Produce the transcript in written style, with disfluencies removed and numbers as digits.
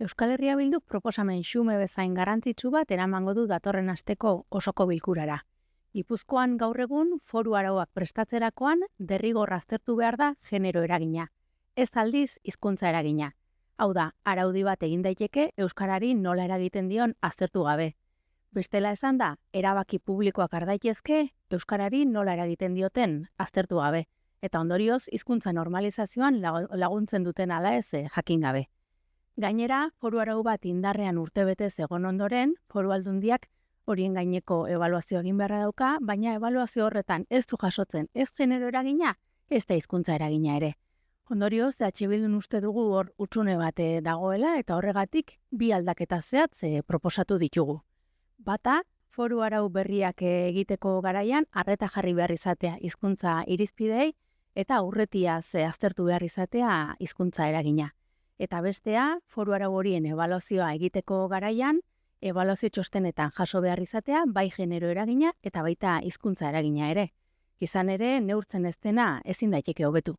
Euskal Herria Bilduk proposamen xume bezain garrantzitsu bat eramango du datorren asteko osoko bilkurara. Gipuzkoan gaur egun foru arauak prestatzerakoan derrigor aztertu behar da genero eragina. Ez aldiz hizkuntza eragina. Hau da, araudi bat egin daiteke euskarari nola eragiten dion aztertu gabe. Bestela esan da, erabaki publikoak har daitezke euskarari nola eragiten dioten aztertu gabe. Eta ondorioz hizkuntza normalizazioan laguntzen duten ala ez jakin gabe. Gainera, foru arau bat indarrean urtebetez egon ondoren, foru aldundiak horien gaineko ebaluazio egin beharra dauka, baina ebaluazio horretan ez du jasotzen ez genero eragina, ez da hizkuntza eragina ere. Ondorioz, Bildun uste dugu hor hutsune bat dagoela eta horregatik bi aldaketa zehatz proposatu ditugu. Bata, foru arau berriak egiteko garaian arreta jarri behar izatea hizkuntza irizpideei eta aurretiaz aztertu behar izatea hizkuntza eragina. Eta bestea, foru arau horien ebaluazioa egiteko garaian, ebaluazio txostenetan jaso behar izatea bai genero eragina eta baita hizkuntza eragina ere. Izan ere, neurtzen ez dena ezin daiteke hobetu.